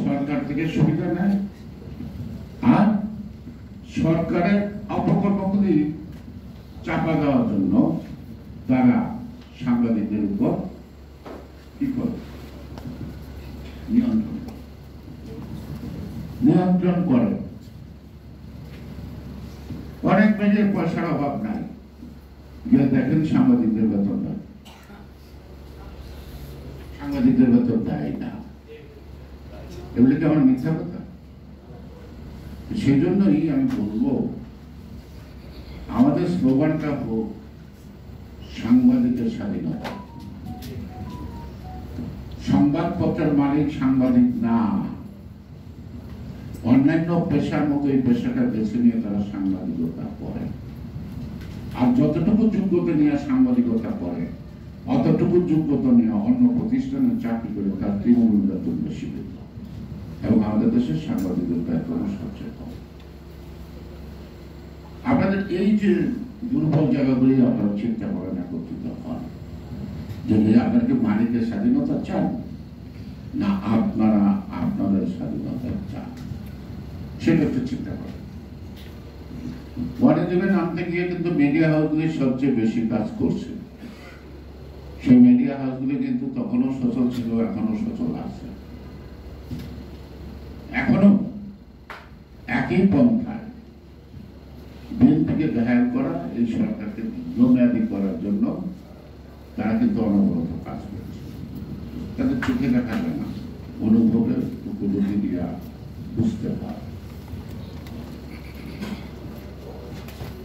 সরকার থেকে সুবিধা নেয় আর সরকারের অপকর্মগুলি চাপা দেওয়ার জন্য তারা সাংবাদিকদের উপর কি করে নিয়ন্ত্রণ করে। অনেক মেয়েদের পয়সার অভাব নাই, গিয়ে দেখেন সাংবাদিকদের বেতন দেয়, সাংবাদিকদের বেতন দেয় না। এগুলি কি আমার মিথ্যা কথা? সেই জন্যই আমি বলবো আমাদের স্লোগানটা হোক সাংবাদিকের স্বাধীনতা। সংবাদপত্রের মালিক সাংবাদিক না, অন্যান্য পেশার মতো এই পেশাটা বেছে নিয়ে তারা সাংবাদিকতা করে। আর যতটুকু যোগ্যতা নিয়ে সাংবাদিকতা করে অতটুকু যোগ্যতা নিয়ে অন্য প্রতিষ্ঠানে চাকরি করে তার তৃণমূল বেতন বেশি পেত। এবং আমাদের দেশের সাংবাদিকদের বেতন সবচেয়ে কম। আপনাদের এই যে দুর্বল জায়গাগুলি আপনারা চিন্তা করেন, একত্রিত হন, যদি আপনার কি মালিকের স্বাধীনতা চান না আপনারা আপনাদের স্বাধীনতা চান, সেটা একটু চিন্তা করেন। ওয়ানিজমে নামতে গিয়ে কিন্তু মিডিয়া হাউসগুলি সবচেয়ে বেশি কাজ করছে। সেই মিডিয়া হাউসগুলি কিন্তু তখনও সচল ছিল, এখনো সচল আছে। এখনো একই পন্থায় বিএনপিকে ঘায়াল করা, এই সরকারকে দীর্ঘমেয়াদী করার জন্য তারা কিন্তু অনবরত কাজ করছে। তাদের চোখে দেখা যায় না, অনুভবের উপযোগী দিয়া বুঝতে হয়।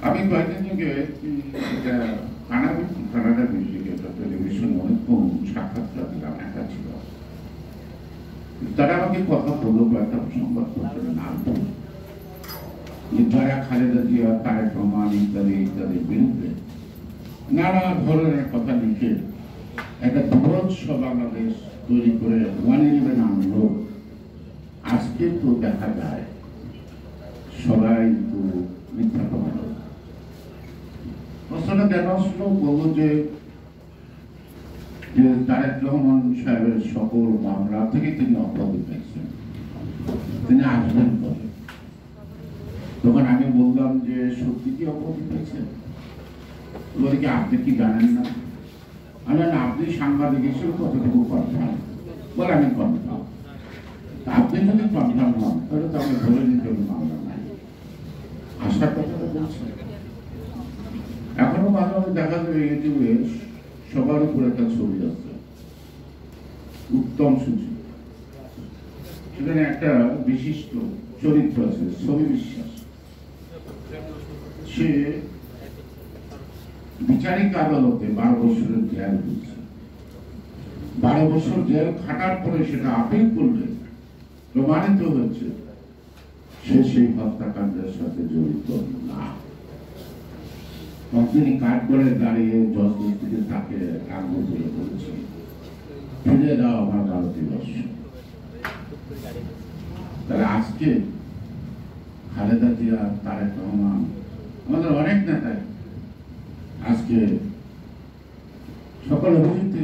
আমি কয়েকদিন থেকে কানাডা ভিত্তিক একটা টেলিভিশন অনেকক্ষণ সাক্ষাৎকার দিলাম, একা ছিল। তারা আমাকে কথা বললো কয়েকটা সংবাদপত্রের নাম, যারা খালেদা জিয়া, তারেক রহমান ইত্যাদি ইত্যাদির বিরুদ্ধে নানা ধরনের কথা লিখে একটা বৃহৎ বাংলাদেশ তৈরি করে 111 আনলো। আজকে তো দেখা যায় সবাই তো মিথ্যা কথা বলে। প্রশ্নটা কেন আসলো? বলবো যে তারেক রহমান সাহেবের সকল মামলা থেকে তিনি অব্যাহতি পেয়েছেন, তিনি আসবেন বলে। তখন আমি বললাম যে সত্যি কি অব্যাহতি পেয়েছেন? বলে কি আপনি কি জানেন না? আমি না, আপনি সাংবাদিক হিসেবে কতটুকু কনফার্ম? বলে আমি কনফার্ম। আপনি যদি কনফার্ম হন তাহলে তো আমি ধরে নিতে মামলা নাই, আশার কথাটা বলছেন। এখনো মাঝে মাঝে দেখা যাবে ইউটিউবে সবার উপর একটা ছবি আছে, উত্তম সূচি। সেখানে একটা বিশিষ্ট চরিত্র আছে, ছবি বিশ্বাস। সে বিচারিক আদালতে 12 বছরের জেল হয়েছে। 12 বছর জেল খাটার পরে সেটা আপিল করলে প্রমাণিত হয়েছে সে সেই হত্যাকাণ্ডের সাথে জড়িত না। তিনি কাঠ করে দাঁড়িয়ে জজের দিকে তাকে আঙুল তুলে বলেছে, ফিরে দাও আমার ভারতীয় বর্ষ। তাহলে আজকে খালেদা জিয়া, তারেক রহমান, আমাদের অনেক নেতাই আজকে সকল অভিযুক্ত